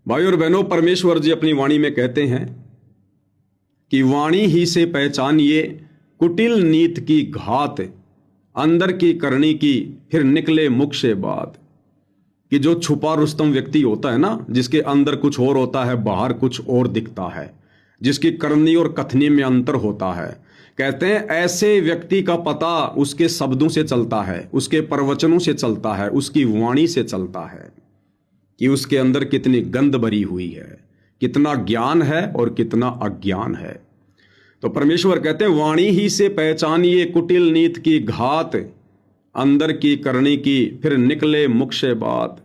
भाई और बहनों, परमेश्वर जी अपनी वाणी में कहते हैं कि वाणी ही से पहचानिए कुटिल नीत की घात, अंदर की करनी की फिर निकले मुख से बात। कि जो छुपा रुस्तम व्यक्ति होता है ना, जिसके अंदर कुछ और होता है, बाहर कुछ और दिखता है, जिसकी करनी और कथनी में अंतर होता है, कहते हैं ऐसे व्यक्ति का पता उसके शब्दों से चलता है, उसके प्रवचनों से चलता है, उसकी वाणी से चलता है कि उसके अंदर कितनी गंध भरी हुई है, कितना ज्ञान है और कितना अज्ञान है। तो परमेश्वर कहते हैं वाणी ही से पहचानिए कुटिल नीत की घात, अंदर की करनी की फिर निकले मुख से बात।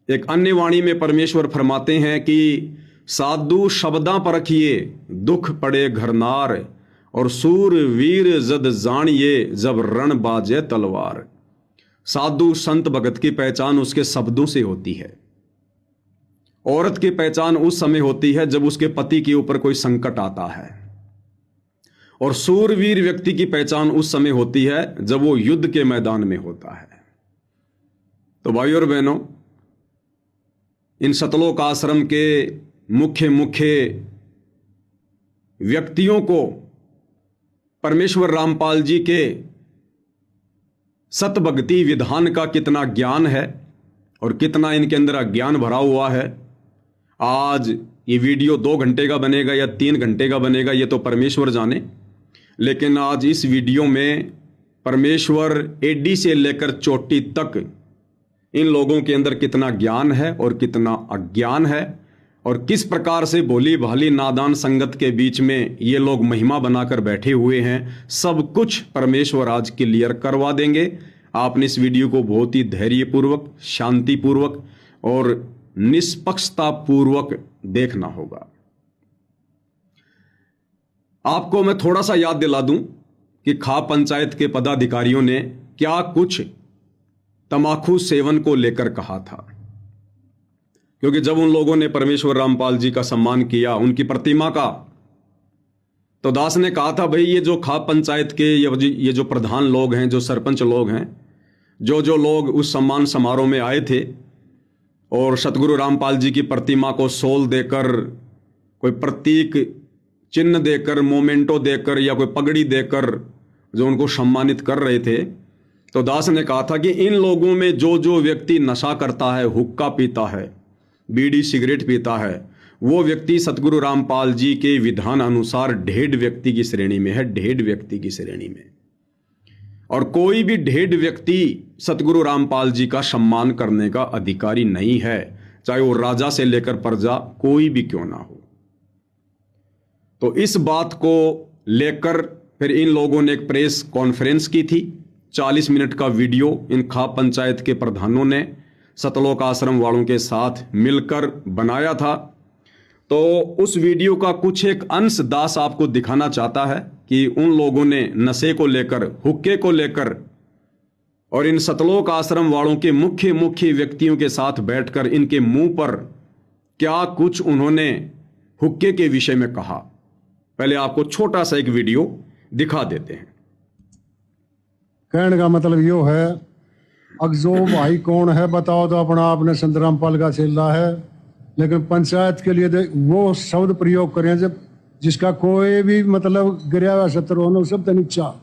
एक अन्य वाणी में परमेश्वर फरमाते हैं कि साधु शब्दां परखिए दुख पड़े घरनार, और सूर वीर जद जानिए जब रण बाजे तलवार। साधु संत भगत की पहचान उसके शब्दों से होती है। औरत की पहचान उस समय होती है जब उसके पति के ऊपर कोई संकट आता है, और सूरवीर व्यक्ति की पहचान उस समय होती है जब वो युद्ध के मैदान में होता है। तो भाई और बहनों, इन सतलोक आश्रम के मुख्य मुख्य व्यक्तियों को परमेश्वर रामपाल जी के सतभक्ति विधान का कितना ज्ञान है और कितना इनके अंदर अज्ञान भरा हुआ है। आज ये वीडियो 2 घंटे का बनेगा या 3 घंटे का बनेगा, ये तो परमेश्वर जाने, लेकिन आज इस वीडियो में परमेश्वर एडी से लेकर चोटी तक इन लोगों के अंदर कितना ज्ञान है और कितना अज्ञान है, और किस प्रकार से भोली भाली नादान संगत के बीच में ये लोग महिमा बनाकर बैठे हुए हैं, सब कुछ परमेश्वर आज क्लियर करवा देंगे। आपने इस वीडियो को बहुत ही धैर्यपूर्वक, शांतिपूर्वक और निष्पक्षतापूर्वक देखना होगा। आपको मैं थोड़ा सा याद दिला दूं कि खा पंचायत के पदाधिकारियों ने क्या कुछ तमाकू सेवन को लेकर कहा था, क्योंकि जब उन लोगों ने परमेश्वर रामपाल जी का सम्मान किया, उनकी प्रतिमा का, तो दास ने कहा था भाई ये जो खा पंचायत के ये जो प्रधान लोग हैं, जो सरपंच लोग हैं, जो लोग उस सम्मान समारोह में आए थे और सतगुरु रामपाल जी की प्रतिमा को सोल देकर, कोई प्रतीक चिन्ह देकर, मोमेंटो देकर या कोई पगड़ी देकर जो उनको सम्मानित कर रहे थे, तो दास ने कहा था कि इन लोगों में जो व्यक्ति नशा करता है, हुक्का पीता है, बीड़ी सिगरेट पीता है, वो व्यक्ति सतगुरु रामपाल जी के विधान अनुसार ढेड व्यक्ति की श्रेणी में है, ढेड व्यक्ति की श्रेणी में। और कोई भी ढेड व्यक्ति सतगुरु रामपाल जी का सम्मान करने का अधिकारी नहीं है, चाहे वो राजा से लेकर प्रजा कोई भी क्यों ना हो। तो इस बात को लेकर फिर इन लोगों ने एक प्रेस कॉन्फ्रेंस की थी। 40 मिनट का वीडियो इन खा पंचायत के प्रधानों ने सतलोक आश्रम वालों के साथ मिलकर बनाया था। तो उस वीडियो का कुछ एक अंश दास आपको दिखाना चाहता है कि उन लोगों ने नशे को लेकर, हुक्के को लेकर और इन सतलोक आश्रम वालों के मुख्य मुख्य व्यक्तियों के साथ बैठकर इनके मुंह पर क्या कुछ उन्होंने हुक्के के विषय में कहा। पहले आपको छोटा सा एक वीडियो दिखा देते हैं। कहने का मतलब यो है, अगजो भाई कौन है बताओ तो अपना आपने संत रामपाल का चेला है, लेकिन पंचायत के लिए वो शब्द प्रयोग करें जब जिसका कोई भी मतलब गिरा हुआ सत्र होना सब तो नीचा।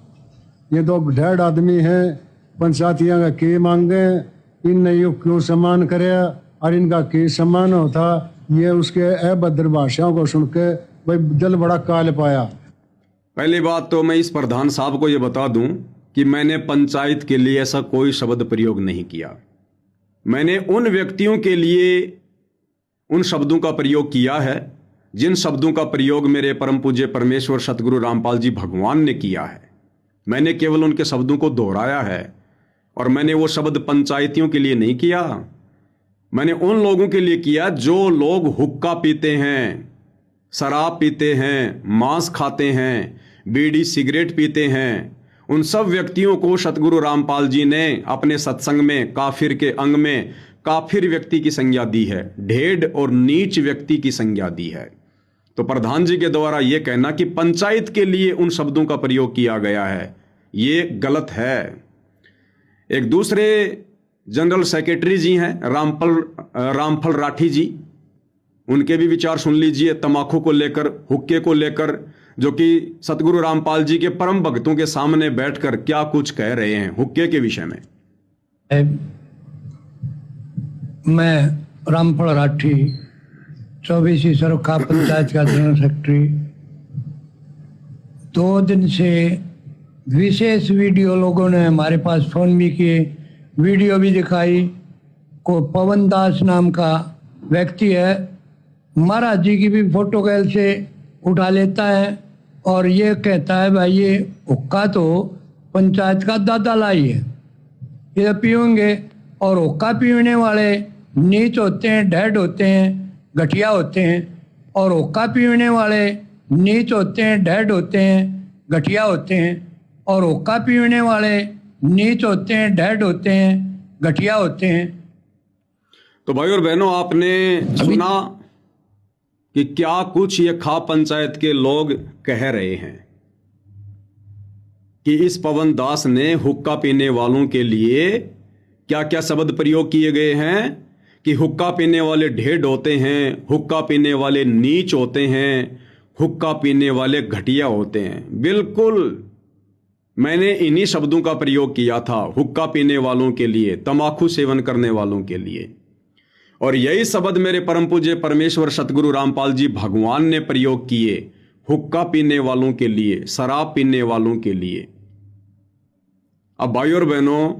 ये तो 1.5 आदमी है, पंचायतियाँ का के मांगे, इन यो क्यों सम्मान करे और इनका के सम्मान होता, ये उसके अभद्र भाषाओं को सुन के भाई दिल बड़ा काल पाया। पहली बात तो मैं इस प्रधान साहब को ये बता दूं कि मैंने पंचायत के लिए ऐसा कोई शब्द प्रयोग नहीं किया। मैंने उन व्यक्तियों के लिए उन शब्दों का प्रयोग किया है जिन शब्दों का प्रयोग मेरे परम पूज्य परमेश्वर सतगुरु रामपाल जी भगवान ने किया है। मैंने केवल उनके शब्दों को दोहराया है, और मैंने वो शब्द पंचायतियों के लिए नहीं किया। मैंने उन लोगों के लिए किया जो लोग हुक्का पीते हैं, शराब पीते हैं, मांस खाते हैं, बीड़ी सिगरेट पीते हैं। उन सब व्यक्तियों को सतगुरु रामपाल जी ने अपने सत्संग में काफिर के अंग में काफिर व्यक्ति की संज्ञा दी है, ढेड और नीच व्यक्ति की संज्ञा दी है। तो प्रधान जी के द्वारा यह कहना कि पंचायत के लिए उन शब्दों का प्रयोग किया गया है, ये गलत है। एक दूसरे जनरल सेक्रेटरी जी हैं रामफल राठी जी, उनके भी विचार सुन लीजिए तमाकू को लेकर, हुक्के को लेकर, जो कि सतगुरु रामपाल जी के परम भक्तों के सामने बैठकर क्या कुछ कह रहे हैं हुक्के के विषय में। मैं रामफल राठी 24वीं सरोखा पंचायत का जनरल सेक्रेटरी। 2 दिन से विशेष वीडियो लोगों ने हमारे पास फोन भी किए, वीडियो भी दिखाई। को पवन दास नाम का व्यक्ति है, महाराज जी की भी फोटो कैल से उठा लेता है और ये कहता है भाई ये हुक्का तो पंचायत का दादा लाई है, ये पीएंगे। और हुक्का पीने वाले नीच होते हैं, ढेड होते हैं, घटिया होते हैं। और हुक्का पीने वाले नीच होते हैं, ढेड होते हैं, घटिया होते हैं। और हुक्का पीने वाले नीच होते हैं, ढेड होते हैं, घटिया होते हैं। तो भाई और बहनों, आपने सुना कि क्या कुछ ये खा पंचायत के लोग कह रहे हैं कि इस पवन दास ने हुक्का पीने वालों के लिए क्या क्या शब्द प्रयोग किए गए हैं कि हुक्का पीने वाले ढेड होते हैं, हुक्का पीने वाले नीच होते हैं, हुक्का पीने वाले घटिया होते हैं। बिल्कुल मैंने इन्हीं शब्दों का प्रयोग किया था हुक्का पीने वालों के लिए, तंबाकू सेवन करने वालों के लिए। और यही शब्द मेरे परम पूज्य परमेश्वर सतगुरु रामपाल जी भगवान ने प्रयोग किए हुक्का पीने वालों के लिए, शराब पीने वालों के लिए। अब भाई और बहनों,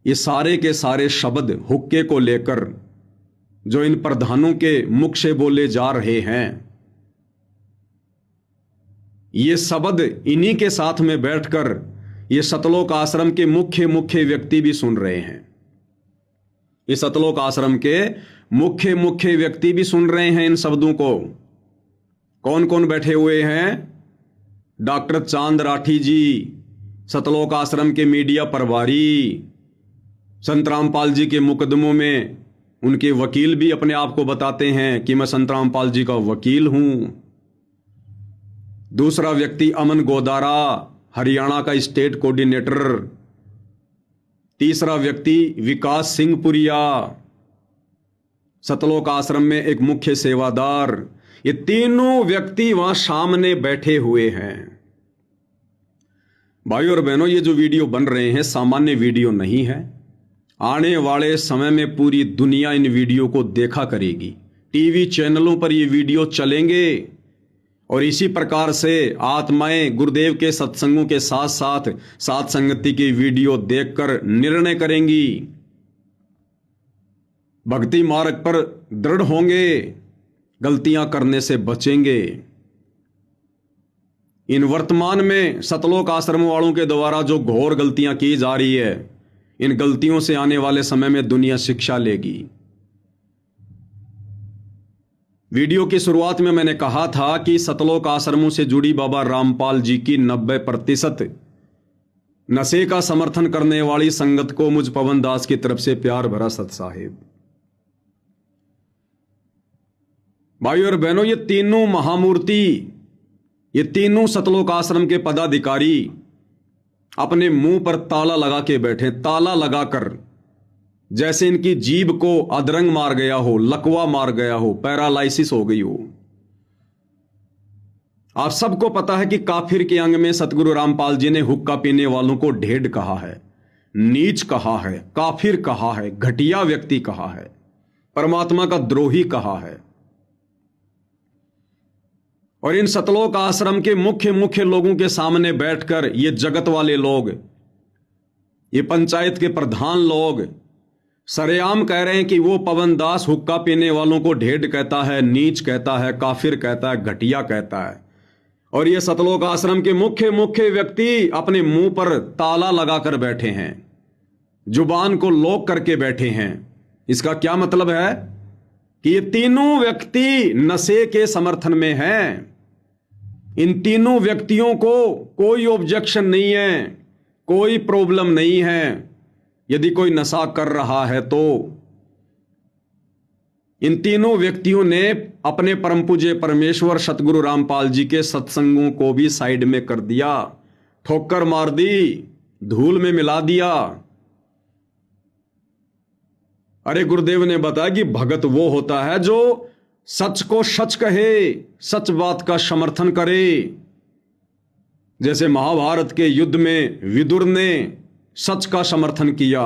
ये सारे के सारे शब्द हुक्के को लेकर जो इन प्रधानों के मुख से बोले जा रहे हैं, ये शब्द इन्हीं के साथ में बैठकर ये सतलोक आश्रम के मुख्य मुख्य व्यक्ति भी सुन रहे हैं। इस सतलोक आश्रम के मुख्य मुख्य व्यक्ति भी सुन रहे हैं इन शब्दों को। कौन कौन बैठे हुए हैं? डॉक्टर चांद राठी जी, सतलोक आश्रम के मीडिया प्रभारी, संत रामपाल जी के मुकदमों में उनके वकील भी अपने आप को बताते हैं कि मैं संत रामपाल जी का वकील हूं। दूसरा व्यक्ति अमन गोदारा, हरियाणा का स्टेट कोऑर्डिनेटर। तीसरा व्यक्ति विकास सिंह पुरिया, सतलोक आश्रम में एक मुख्य सेवादार। ये तीनों व्यक्ति वहां सामने बैठे हुए हैं। भाई और बहनों, ये जो वीडियो बन रहे हैं सामान्य वीडियो नहीं है। आने वाले समय में पूरी दुनिया इन वीडियो को देखा करेगी, टीवी चैनलों पर ये वीडियो चलेंगे और इसी प्रकार से आत्माएं गुरुदेव के सत्संगों के साथ साथ साथ संगति की वीडियो देखकर निर्णय करेंगी, भक्ति मार्ग पर दृढ़ होंगे, गलतियां करने से बचेंगे। इन वर्तमान में सतलोक आश्रम वालों के द्वारा जो घोर गलतियां की जा रही है, इन गलतियों से आने वाले समय में दुनिया शिक्षा लेगी। वीडियो की शुरुआत में मैंने कहा था कि सतलोक आश्रमों से जुड़ी बाबा रामपाल जी की 90% नशे का समर्थन करने वाली संगत को मुझ पवन दास की तरफ से प्यार भरा सत साहिब। भाई और बहनों, ये तीनों महामूर्ति, ये तीनों सतलोक आश्रम के पदाधिकारी अपने मुंह पर ताला लगा के बैठे, ताला लगाकर, जैसे इनकी जीभ को अधरंग मार गया हो, लकवा मार गया हो, पैरालाइसिस हो गई हो। आप सबको पता है कि काफिर के अंग में सतगुरु रामपाल जी ने हुक्का पीने वालों को ढेड कहा है, नीच कहा है, काफिर कहा है, घटिया व्यक्ति कहा है, परमात्मा का द्रोही कहा है। और इन सतलोक आश्रम के मुख्य मुख्य लोगों के सामने बैठकर ये जगत वाले लोग, ये पंचायत के प्रधान लोग सरेआम कह रहे हैं कि वो पवन दास हुक्का पीने वालों को ढेड कहता है, नीच कहता है, काफिर कहता है, घटिया कहता है। और ये सतलोक आश्रम के मुख्य मुख्य व्यक्ति अपने मुंह पर ताला लगाकर बैठे हैं, जुबान को लॉक करके बैठे हैं। इसका क्या मतलब है कि ये तीनों व्यक्ति नशे के समर्थन में हैं। इन तीनों व्यक्तियों को कोई ऑब्जेक्शन नहीं है, कोई प्रॉब्लम नहीं है यदि कोई नशा कर रहा है तो। इन तीनों व्यक्तियों ने अपने परम पूज्य परमेश्वर सतगुरु रामपाल जी के सत्संगों को भी साइड में कर दिया, ठोकर मार दी, धूल में मिला दिया। अरे गुरुदेव ने बताया कि भगत वो होता है जो सच को सच कहे, सच बात का समर्थन करे। जैसे महाभारत के युद्ध में विदुर ने सच का समर्थन किया।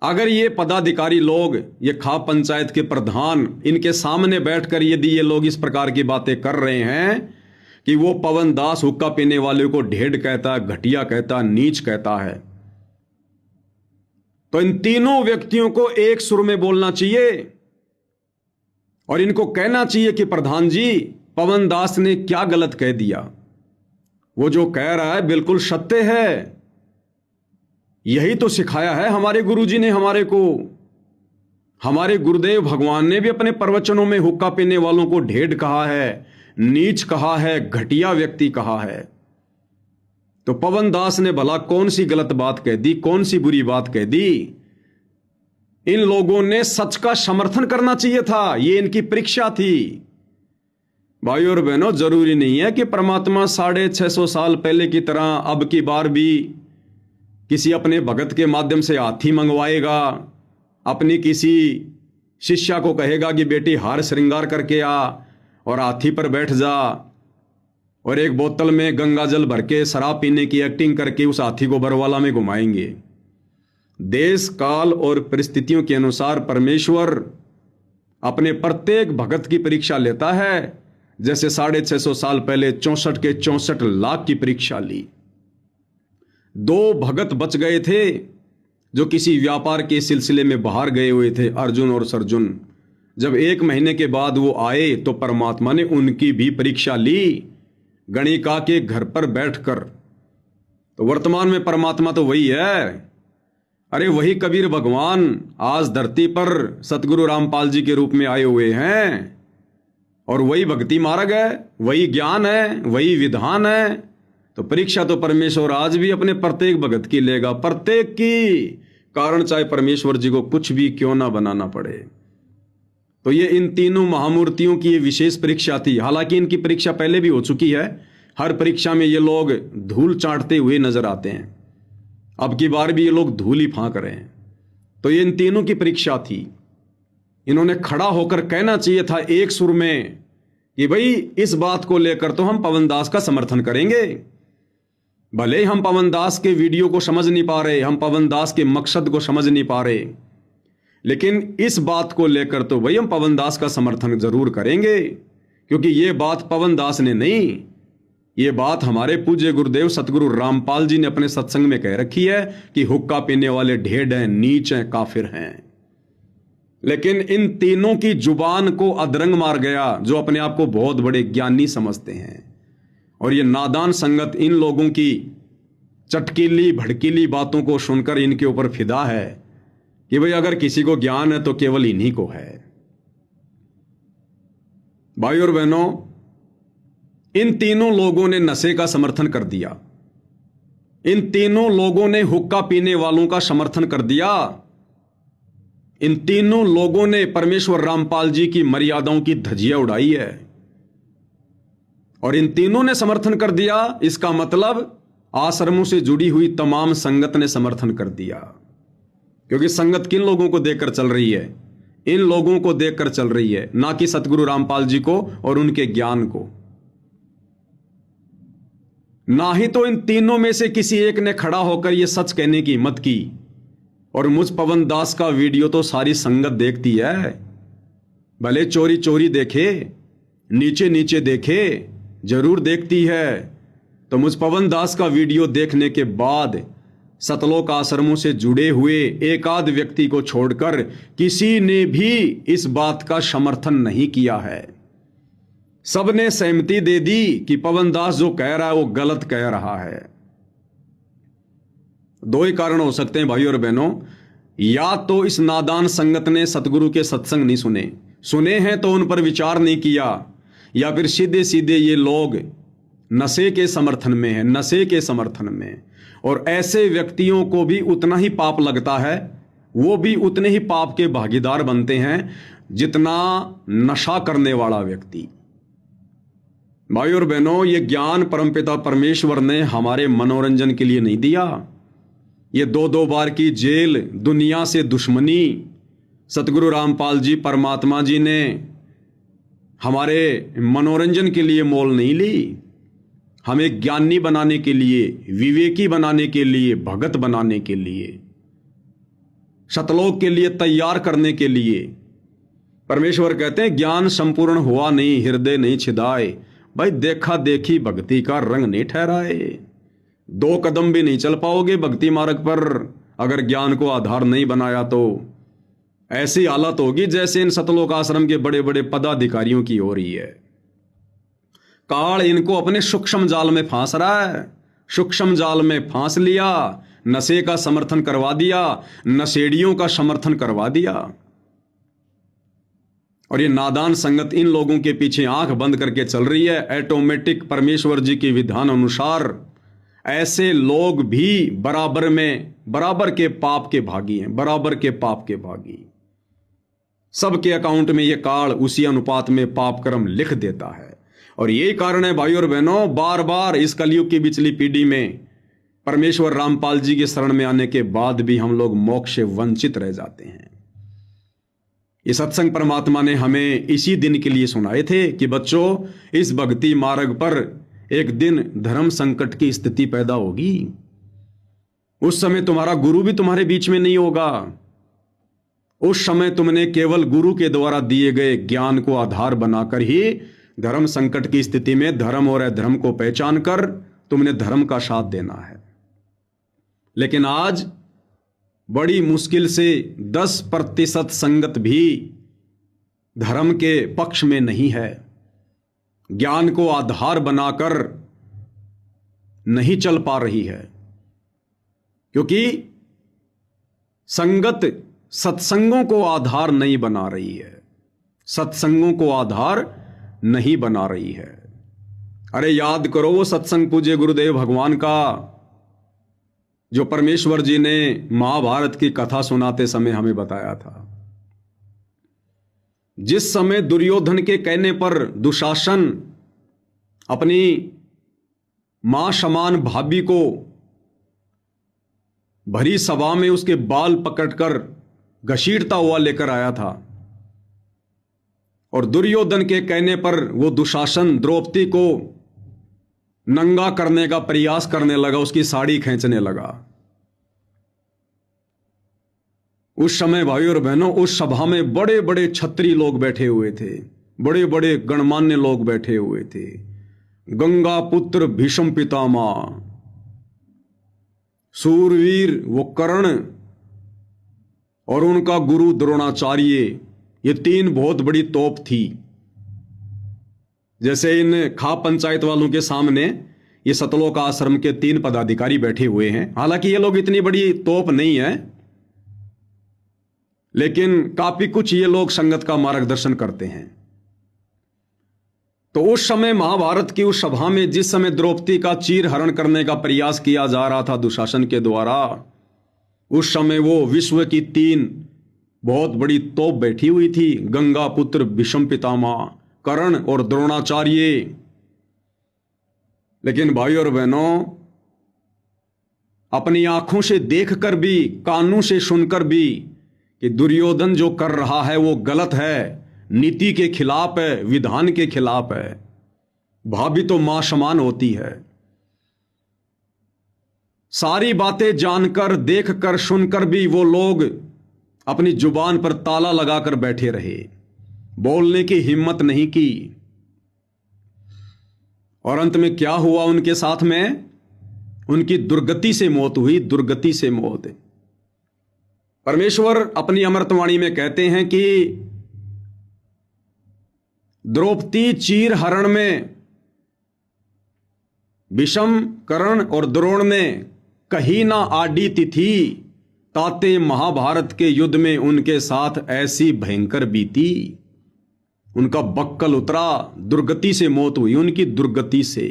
अगर ये पदाधिकारी लोग, ये खाप पंचायत के प्रधान, इनके सामने बैठकर यदि ये लोग इस प्रकार की बातें कर रहे हैं कि वो पवन दास हुक्का पीने वाले को ढेड़ कहता, घटिया कहता, नीच कहता है, तो इन तीनों व्यक्तियों को एक सुर में बोलना चाहिए और इनको कहना चाहिए कि प्रधान जी, पवन दास ने क्या गलत कह दिया। वो जो कह रहा है बिल्कुल सत्य है। यही तो सिखाया है हमारे गुरुजी ने हमारे को। हमारे गुरुदेव भगवान ने भी अपने प्रवचनों में हुक्का पीने वालों को ढेड़ कहा है, नीच कहा है, घटिया व्यक्ति कहा है। तो पवन दास ने भला कौन सी गलत बात कह दी, कौन सी बुरी बात कह दी? इन लोगों ने सच का समर्थन करना चाहिए था। ये इनकी परीक्षा थी। भाइयों और बहनों, जरूरी नहीं है कि परमात्मा 650 साल पहले की तरह अब की बार भी किसी अपने भगत के माध्यम से हाथी मंगवाएगा, अपनी किसी शिष्या को कहेगा कि बेटी हार श्रृंगार करके आ और हाथी पर बैठ जा, और एक बोतल में गंगा जल भर के शराब पीने की एक्टिंग करके उस हाथी को बरवाला में घुमाएंगे। देश काल और परिस्थितियों के अनुसार परमेश्वर अपने प्रत्येक भगत की परीक्षा लेता है। जैसे 650 साल पहले 64 के 64 लाख की परीक्षा ली। 2 भगत बच गए थे जो किसी व्यापार के सिलसिले में बाहर गए हुए थे, अर्जुन और सर्जुन। जब 1 महीने के बाद वो आए तो परमात्मा ने उनकी भी परीक्षा ली, गणिका के घर पर बैठकर। तो वर्तमान में परमात्मा तो वही है। अरे वही कबीर भगवान आज धरती पर सतगुरु रामपाल जी के रूप में आए हुए हैं, और वही भक्ति मार्ग है, वही ज्ञान है, वही विधान है। तो परीक्षा तो परमेश्वर आज भी अपने प्रत्येक भगत की लेगा, प्रत्येक की, कारण चाहे परमेश्वर जी को कुछ भी क्यों ना बनाना पड़े। तो ये इन तीनों महामूर्तियों की ये विशेष परीक्षा थी। हालांकि इनकी परीक्षा पहले भी हो चुकी है। हर परीक्षा में ये लोग धूल चाटते हुए नजर आते हैं। अब की बार भी ये लोग धूल ही फांक रहे हैं। तो ये इन तीनों की परीक्षा थी। इन्होंने खड़ा होकर कहना चाहिए था एक सुर में कि भाई इस बात को लेकर तो हम पवन दास का समर्थन करेंगे। भले ही हम पवन दास के वीडियो को समझ नहीं पा रहे, हम पवन दास के मकसद को समझ नहीं पा रहे, लेकिन इस बात को लेकर तो भाई हम पवन दास का समर्थन जरूर करेंगे। क्योंकि ये बात पवन दास ने नहीं, ये बात हमारे पूज्य गुरुदेव सतगुरु रामपाल जी ने अपने सत्संग में कह रखी है कि हुक्का पीने वाले ढेड़ हैं, नीच हैं, काफिर हैं। लेकिन इन तीनों की जुबान को अधरंग मार गया जो अपने आप को बहुत बड़े ज्ञानी समझते हैं। और ये नादान संगत इन लोगों की चटकीली भड़कीली बातों को सुनकर इनके ऊपर फिदा है कि भाई अगर किसी को ज्ञान है तो केवल इन्हीं को है। भाई और बहनों, इन तीनों लोगों ने नशे का समर्थन कर दिया। इन तीनों लोगों ने हुक्का पीने वालों का समर्थन कर दिया। इन तीनों लोगों ने परमेश्वर रामपाल जी की मर्यादाओं की धज्जियां उड़ाई है। और इन तीनों ने समर्थन कर दिया, इसका मतलब आश्रमों से जुड़ी हुई तमाम संगत ने समर्थन कर दिया। क्योंकि संगत किन लोगों को देखकर चल रही है? इन लोगों को देखकर चल रही है, ना कि सतगुरु रामपाल जी को और उनके ज्ञान को। ना ही तो इन तीनों में से किसी एक ने खड़ा होकर यह सच कहने की हिम्मत की। और मुझ पवन दास का वीडियो तो सारी संगत देखती है, भले चोरी चोरी देखे, नीचे नीचे देखे, जरूर देखती है। तो मुझ पवन दास का वीडियो देखने के बाद सतलोक आश्रमों से जुड़े हुए एक आध व्यक्ति को छोड़कर किसी ने भी इस बात का समर्थन नहीं किया है। सबने सहमति दे दी कि पवन दास जो कह रहा है वो गलत कह रहा है। 2 ही कारण हो सकते हैं भाई और बहनों, या तो इस नादान संगत ने सतगुरु के सत्संग नहीं सुने हैं तो उन पर विचार नहीं किया, या फिर सीधे सीधे ये लोग नशे के समर्थन में हैं, नशे के समर्थन में। और ऐसे व्यक्तियों को भी उतना ही पाप लगता है, वो भी उतने ही पाप के भागीदार बनते हैं जितना नशा करने वाला व्यक्ति। भाई और बहनों, ये ज्ञान परमपिता परमेश्वर ने हमारे मनोरंजन के लिए नहीं दिया, ये 2-2 बार की जेल, दुनिया से दुश्मनी, सतगुरु रामपाल जी परमात्मा जी ने हमारे मनोरंजन के लिए मोल नहीं ली, हमें ज्ञानी बनाने के लिए, विवेकी बनाने के लिए, भगत बनाने के लिए, सतलोक के लिए तैयार करने के लिए। परमेश्वर कहते हैं ज्ञान संपूर्ण हुआ नहीं, हृदय नहीं छिदाए। भाई देखा देखी भक्ति का रंग नहीं ठहराए। 2 कदम भी नहीं चल पाओगे भक्ति मार्ग पर अगर ज्ञान को आधार नहीं बनाया तो। ऐसी हालत होगी जैसे इन सतलोक आश्रम के बड़े बड़े पदाधिकारियों की हो रही है। काल इनको अपने सूक्ष्म जाल में फांस रहा है, सूक्ष्म जाल में फांस लिया, नशे का समर्थन करवा दिया, नशेड़ियों का समर्थन करवा दिया। और ये नादान संगत इन लोगों के पीछे आंख बंद करके चल रही है। ऑटोमेटिक परमेश्वर जी के विधान अनुसार ऐसे लोग भी बराबर के पाप के भागी हैं, बराबर के पाप के भागी। सबके अकाउंट में ये काल उसी अनुपात में पाप कर्म लिख देता है। और यही कारण है भाई और बहनों, बार बार इस कलयुग की पिछली पीढ़ी में परमेश्वर रामपाल जी के शरण में आने के बाद भी हम लोग मोक्ष से वंचित रह जाते हैं। ये सत्संग परमात्मा ने हमें इसी दिन के लिए सुनाए थे कि बच्चों, इस भक्ति मार्ग पर एक दिन धर्म संकट की स्थिति पैदा होगी। उस समय तुम्हारा गुरु भी तुम्हारे बीच में नहीं होगा। उस समय तुमने केवल गुरु के द्वारा दिए गए ज्ञान को आधार बनाकर ही धर्म संकट की स्थिति में धर्म और अधर्म को पहचान कर तुमने धर्म का साथ देना है। लेकिन आज बड़ी मुश्किल से 10% संगत भी धर्म के पक्ष में नहीं है, ज्ञान को आधार बनाकर नहीं चल पा रही है, क्योंकि संगत सत्संगों को आधार नहीं बना रही है, सत्संगों को आधार नहीं बना रही है। अरे याद करो वो सत्संग पूज्य गुरुदेव भगवान का, जो परमेश्वर जी ने महाभारत की कथा सुनाते समय हमें बताया था। जिस समय दुर्योधन के कहने पर दुशासन अपनी मां समान भाभी को भरी सभा में उसके बाल पकड़कर घसीटता हुआ लेकर आया था, और दुर्योधन के कहने पर वो दुशासन द्रौपदी को नंगा करने का प्रयास करने लगा, उसकी साड़ी खींचने लगा। उस समय भाई और बहनों, उस सभा में बड़े बड़े क्षत्रिय लोग बैठे हुए थे, बड़े बड़े गणमान्य लोग बैठे हुए थे। गंगा पुत्र भीष्म पितामह, सूरवीर वो कर्ण और उनका गुरु द्रोणाचार्य, ये 3 बहुत बड़ी तोप थी। जैसे इन खा पंचायत वालों के सामने ये सतलोक आश्रम के 3 पदाधिकारी बैठे हुए हैं। हालांकि ये लोग इतनी बड़ी तोप नहीं है, लेकिन काफी कुछ ये लोग संगत का मार्गदर्शन करते हैं। तो उस समय महाभारत की उस सभा में जिस समय द्रौपदी का चीर हरण करने का प्रयास किया जा रहा था दुशासन के द्वारा, उस समय वो विश्व की 3 बहुत बड़ी तोप बैठी हुई थी। गंगा पुत्र भीष्म पितामह, कर्ण और द्रोणाचार्य। लेकिन भाई और बहनों, अपनी आंखों से देखकर भी, कानों से सुनकर भी कि दुर्योधन जो कर रहा है वो गलत है, नीति के खिलाफ है, विधान के खिलाफ है। भाभी तो मां समान होती है। सारी बातें जानकर, देखकर, सुनकर भी वो लोग अपनी जुबान पर ताला लगाकर बैठे रहे, बोलने की हिम्मत नहीं की। और अंत में क्या हुआ उनके साथ में? उनकी दुर्गति से मौत हुई, दुर्गति से मौत। परमेश्वर अपनी अमृतवाणी में कहते हैं कि द्रौपदी चीर हरण में भीष्म, कर्ण और द्रोण ने कहीं ना आडी तिथि, ताते महाभारत के युद्ध में उनके साथ ऐसी भयंकर बीती। उनका बक्कल उतरा, दुर्गति से मौत हुई, उनकी दुर्गति से।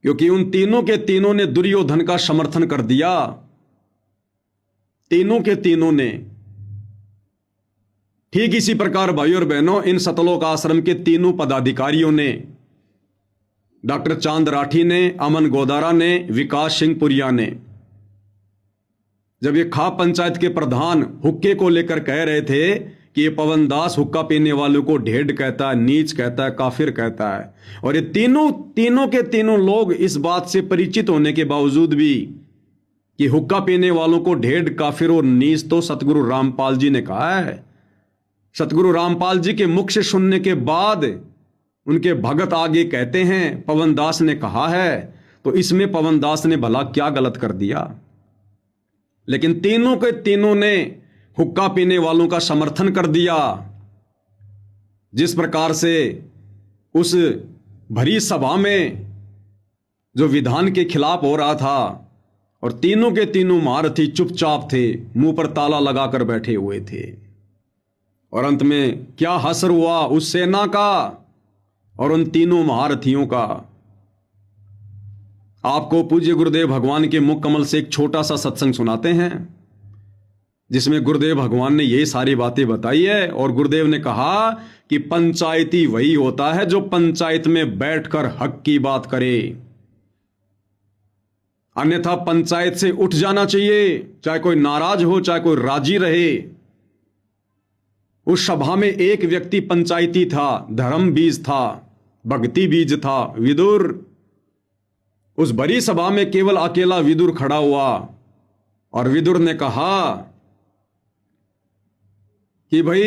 क्योंकि उन तीनों के तीनों ने दुर्योधन का समर्थन कर दिया। तीनों के तीनों ने। ठीक इसी प्रकार भाई और बहनों, इन सतलोक आश्रम के तीनों पदाधिकारियों ने डॉक्टर चांद राठी ने, अमन गोदारा ने, विकास सिंह पुरिया ने, जब ये खाप पंचायत के प्रधान हुक्के को लेकर कह रहे थे कि ये पवन दास हुक्का पीने वालों को ढेड कहता है, नीच कहता है, काफिर कहता है, और ये तीनों के तीनों लोग इस बात से परिचित होने के बावजूद भी कि हुक्का पीने वालों को ढेड, काफिर और नीच तो सतगुरु रामपाल जी ने कहा है। सतगुरु रामपाल जी के मुख से सुनने के बाद उनके भगत आगे कहते हैं पवन दास ने कहा है, तो इसमें पवन दास ने भला क्या गलत कर दिया। लेकिन तीनों के तीनों ने हुक्का पीने वालों का समर्थन कर दिया। जिस प्रकार से उस भरी सभा में जो विधान के खिलाफ हो रहा था और तीनों के तीनों महारथी चुपचाप थे, मुंह पर ताला लगाकर बैठे हुए थे, और अंत में क्या हश्र हुआ उस सेना का और उन तीनों महारथियों का। आपको पूज्य गुरुदेव भगवान के मुख कमल से एक छोटा सा सत्संग सुनाते हैं, जिसमें गुरुदेव भगवान ने यही सारी बातें बताई है। और गुरुदेव ने कहा कि पंचायती वही होता है जो पंचायत में बैठकर हक की बात करे, अन्यथा पंचायत से उठ जाना चाहिए, चाहे कोई नाराज हो, चाहे कोई राजी रहे। उस सभा में एक व्यक्ति पंचायती था, धर्म बीज था, भक्ति बीज था, विदुर। उस बड़ी सभा में केवल अकेला विदुर खड़ा हुआ और विदुर ने कहा कि भाई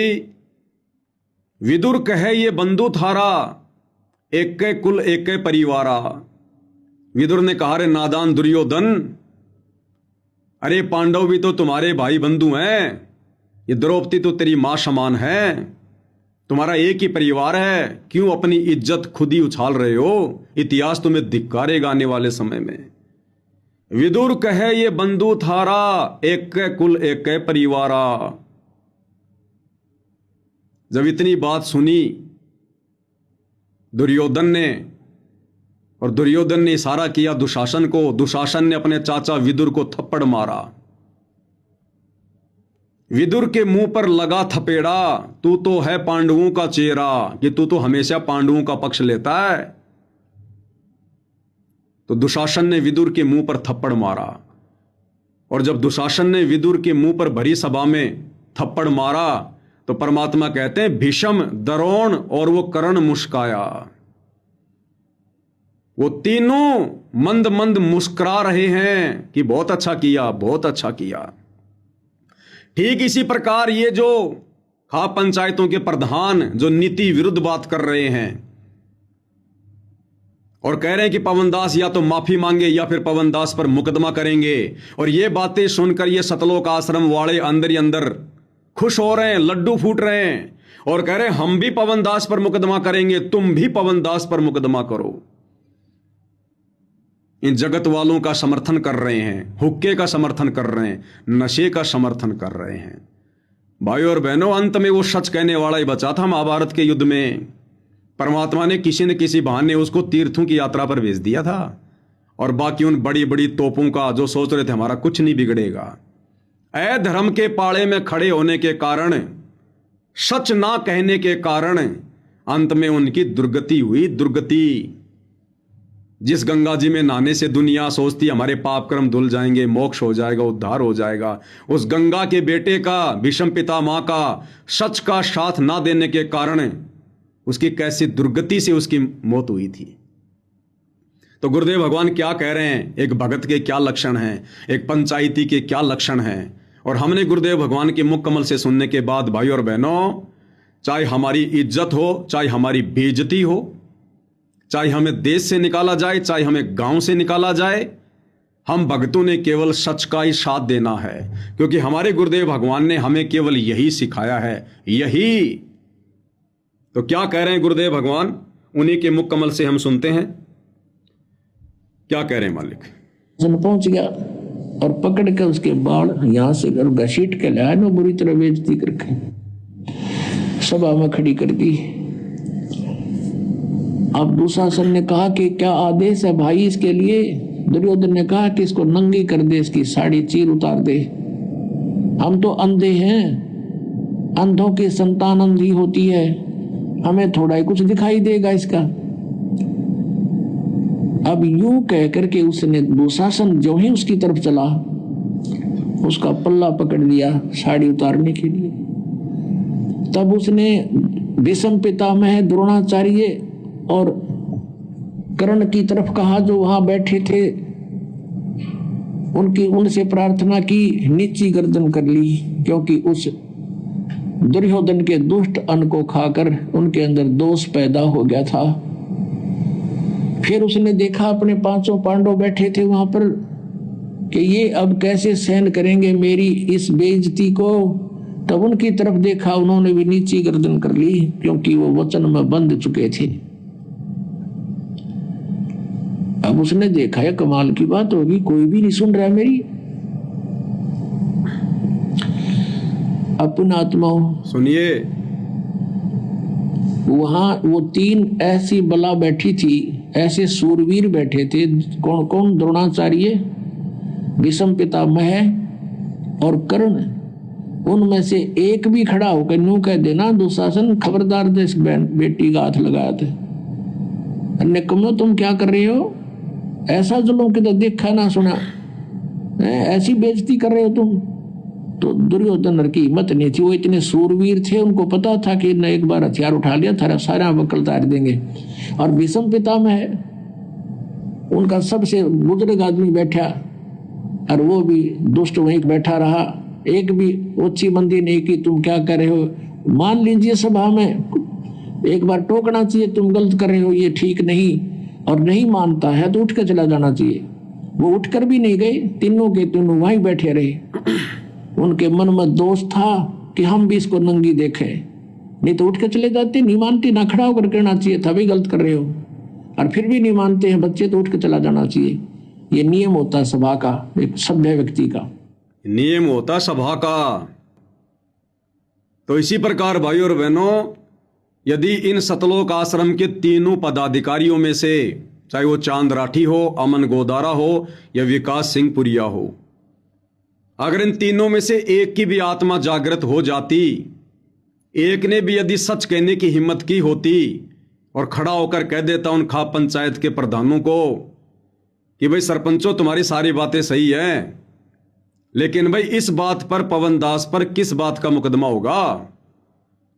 विदुर कहे ये बंधु थारा, एक के कुल एक के परिवारा। विदुर ने कहा रे नादान दुर्योधन, अरे पांडव भी तो तुम्हारे भाई बंधु हैं, ये द्रौपदी तो तेरी मां समान है, तुम्हारा एक ही परिवार है, क्यों अपनी इज्जत खुद ही उछाल रहे हो, इतिहास तुम्हें धिक्कारेगा आने वाले समय में। विदुर कहे ये बंधु थारा, एक के कुल एक के परिवारा। जब इतनी बात सुनी दुर्योधन ने, और दुर्योधन ने इशारा किया दुशासन को, दुशासन ने अपने चाचा विदुर को थप्पड़ मारा। विदुर के मुंह पर लगा थपेड़ा, तू तो है पांडवों का चेहरा, कि तू तो हमेशा पांडवों का पक्ष लेता है। तो दुशासन ने विदुर के मुंह पर थप्पड़ मारा, और जब दुशासन ने विदुर के मुंह पर भरी सभा में थप्पड़ मारा तो परमात्मा कहते हैं भीष्म, द्रोण और वो कर्ण मुस्काया। वो तीनों मंद मंद मुस्कुरा रहे हैं कि बहुत अच्छा किया, बहुत अच्छा किया। ठीक इसी प्रकार ये जो खाप पंचायतों के प्रधान जो नीति विरुद्ध बात कर रहे हैं और कह रहे हैं कि पवन दास या तो माफी मांगे या फिर पवन दास पर मुकदमा करेंगे, और ये बातें सुनकर ये सतलोक आश्रम वाले अंदर ही अंदर खुश हो रहे हैं, लड्डू फूट रहे हैं, और कह रहे हैं हम भी पवन दास पर मुकदमा करेंगे, तुम भी पवन दास पर मुकदमा करो। इन जगत वालों का समर्थन कर रहे हैं, हुक्के का समर्थन कर रहे हैं, नशे का समर्थन कर रहे हैं। भाइयों और बहनों, अंत में वो सच कहने वाला ही बचा था। महाभारत के युद्ध में परमात्मा ने किसी न किसी बहाने उसको तीर्थों की यात्रा पर भेज दिया था, और बाकी उन बड़ी बड़ी तोपों का जो सोच रहे थे हमारा कुछ नहीं बिगड़ेगा, अधर्म के पाले में खड़े होने के कारण, सच ना कहने के कारण अंत में उनकी दुर्गति हुई। दुर्गति जिस गंगा जी में नहाने से दुनिया सोचती हमारे पाप कर्म धुल जाएंगे, मोक्ष हो जाएगा, उद्धार हो जाएगा, उस गंगा के बेटे का, भीष्म पितामह का सच का साथ ना देने के कारण उसकी कैसी दुर्गति से उसकी मौत हुई थी। तो गुरुदेव भगवान क्या कह रहे हैं, एक भगत के क्या लक्षण हैं, एक पंचायती के क्या लक्षण हैं। और हमने गुरुदेव भगवान के मुख कमल से सुनने के बाद भाइयों और बहनों, चाहे हमारी इज्जत हो, चाहे हमारी बेइज्जती हो, चाहे हमें देश से निकाला जाए, चाहे हमें गांव से निकाला जाए, हम भक्तों ने केवल सच का ही साथ देना है, क्योंकि हमारे गुरुदेव भगवान ने हमें केवल यही सिखाया है। यही तो क्या कह रहे हैं गुरुदेव भगवान, उन्हीं के मुख कमल से हम सुनते हैं। क्या कह रहे हैं मालिक। जन पहुंच गया और पकड़ के उसके बाल यहां से घसीट के लाया, नो बुरी तरह बेइज्जती करके सभा में खड़ी कर दी। अब दुशासन ने कहा कि क्या आदेश है भाई इसके लिए। दुर्योधन ने कहा कि इसको नंगी कर दे, इसकी साड़ी चीर उतार दे, हम तो अंधे हैं, अंधों की संतान अंधी होती है, हमें थोड़ा ही कुछ दिखाई देगा इसका। अब यूं कह करके उसने दुशासन जो ही उसकी तरफ चला, उसका पल्ला पकड़ लिया साड़ी उतारने के लिए। तब उसने भीष्म पितामह, द्रोणाचार्य और कर्ण की तरफ कहा, जो वहां बैठे थे, उनसे प्रार्थना की, नीची गर्दन कर ली, क्योंकि उस दुर्योधन के दुष्ट अन्न को खाकर उनके अंदर दोष पैदा हो गया था। फिर उसने देखा अपने 5 पांडव बैठे थे वहां पर कि ये अब कैसे सहन करेंगे मेरी इस बेइज्जती को। तब उनकी तरफ देखा, उन्होंने भी नीची गर्दन कर ली, क्योंकि वो वचन में बंध चुके थे। अब उसने देखा है कमाल की बात होगी, कोई भी नहीं सुन रहा है मेरी। अपना आत्माओं सुनिए, वहां वो 3 ऐसी बला बैठी थी, ऐसे सूरवीर बैठे थे। कौन कौन? द्रोणाचार्य, भीष्म पितामह और कर्ण। उनमें से एक भी खड़ा होकर यूं कह देना, दुशासन खबरदार दे इस बेटी का हाथ लगाया थे, अन्य कमो तुम क्या कर रहे हो? ऐसा जुल्म किधर देखा ना सुना, ऐसी बेइज्जती कर रहे हो तुम। तो दुर्योधन की हिम्मत नहीं थी, वो इतने सूरवीर थे, उनको पता था कि न एक बार हथियार उठा लिया था सारा वकल तार देंगे। और भीष्म पितामह उनका सबसे बुजुर्ग आदमी बैठा, और वो भी दुष्ट वहीं बैठा रहा, एक भी ऊंची मंदी नहीं की तुम क्या कर रहे हो। मान लीजिए सभा में एक बार टोकना चाहिए, तुम गलत कर रहे हो, ये ठीक नहीं, और नहीं मानता है तो उठ कर चला जाना चाहिए। वो उठकर भी नहीं गए, तीनों के तीनों वहीं बैठे रहे। उनके मन में दोष था कि हम भी इसको नंगी देखें, नहीं तो उठ के चले जाते। नहीं मानते, ना खड़ा होकर कहना चाहिए था भी गलत कर रहे हो, और फिर भी नहीं मानते हैं बच्चे तो उठ के चला जाना चाहिए। ये नियम होता है सभा का, एक सभ्य व्यक्ति का नियम होता सभा का। तो इसी प्रकार भाई और बहनों, यदि इन सतलोक आश्रम के तीनों पदाधिकारियों में से, चाहे वो चांद राठी हो, अमन गोदारा हो या विकास सिंह पुरिया हो, अगर इन तीनों में से एक की भी आत्मा जागृत हो जाती, एक ने भी यदि सच कहने की हिम्मत की होती और खड़ा होकर कह देता उन खाप पंचायत के प्रधानों को कि भाई सरपंचों तुम्हारी सारी बातें सही हैं, लेकिन भाई इस बात पर पवन दास पर किस बात का मुकदमा होगा?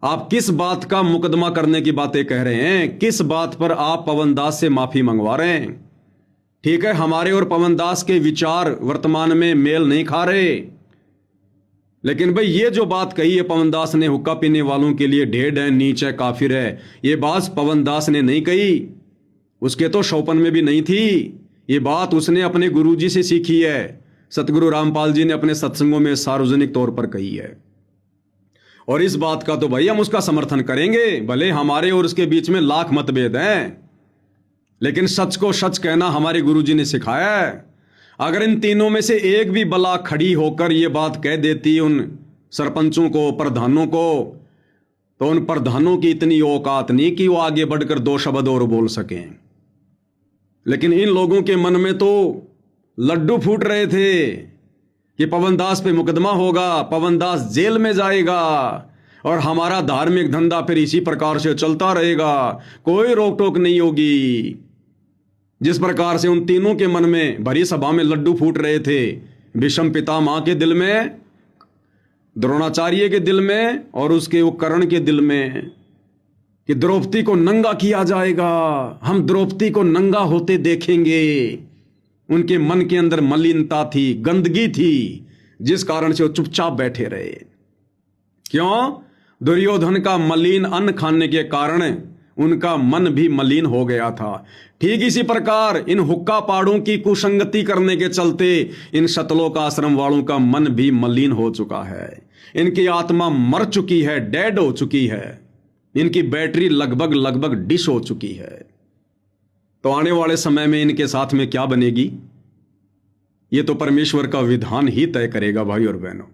आप किस बात का मुकदमा करने की बातें कह रहे हैं? किस बात पर आप पवन दास से माफी मंगवा रहे हैं? ठीक है, हमारे और पवन दास के विचार वर्तमान में मेल नहीं खा रहे, लेकिन भाई ये जो बात कही है पवन दास ने, हुक्का पीने वालों के लिए ढेर है, नीच है, काफिर है, ये बात पवन दास ने नहीं कही, उसके तो शौपन में भी नहीं थी। ये बात उसने अपने गुरुजी से सीखी है, सतगुरु रामपाल जी ने अपने सत्संगों में सार्वजनिक तौर पर कही है। और इस बात का तो भाई हम उसका समर्थन करेंगे, भले हमारे और उसके बीच में लाख मतभेद हैं, लेकिन सच को सच कहना हमारे गुरुजी ने सिखाया है। अगर इन तीनों में से एक भी बला खड़ी होकर ये बात कह देती उन सरपंचों को, प्रधानों को, तो उन प्रधानों की इतनी औकात नहीं कि वो आगे बढ़कर 2 शब्द और बोल सकें। लेकिन इन लोगों के मन में तो लड्डू फूट रहे थे कि पवन दास पे मुकदमा होगा, पवन दास जेल में जाएगा और हमारा धार्मिक धंधा फिर इसी प्रकार से चलता रहेगा, कोई रोक टोक नहीं होगी। जिस प्रकार से उन तीनों के मन में भरी सभा में लड्डू फूट रहे थे, भीष्म पितामह के दिल में, द्रोणाचार्य के दिल में और उसके वो कर्ण के दिल में, कि द्रौपदी को नंगा किया जाएगा, हम द्रौपदी को नंगा होते देखेंगे। उनके मन के अंदर मलिनता थी, गंदगी थी, जिस कारण से वो चुपचाप बैठे रहे। क्यों? दुर्योधन का मलिन अन्न खाने के कारण उनका मन भी मलिन हो गया था। ठीक इसी प्रकार इन हुक्का पाड़ों की कुसंगति करने के चलते इन सतलोक आश्रम वालों का मन भी मलिन हो चुका है। इनकी आत्मा मर चुकी है, डेड हो चुकी है, इनकी बैटरी लगभग डिश हो चुकी है। तो आने वाले समय में इनके साथ में क्या बनेगी, ये तो परमेश्वर का विधान ही तय करेगा भाई और बहनों।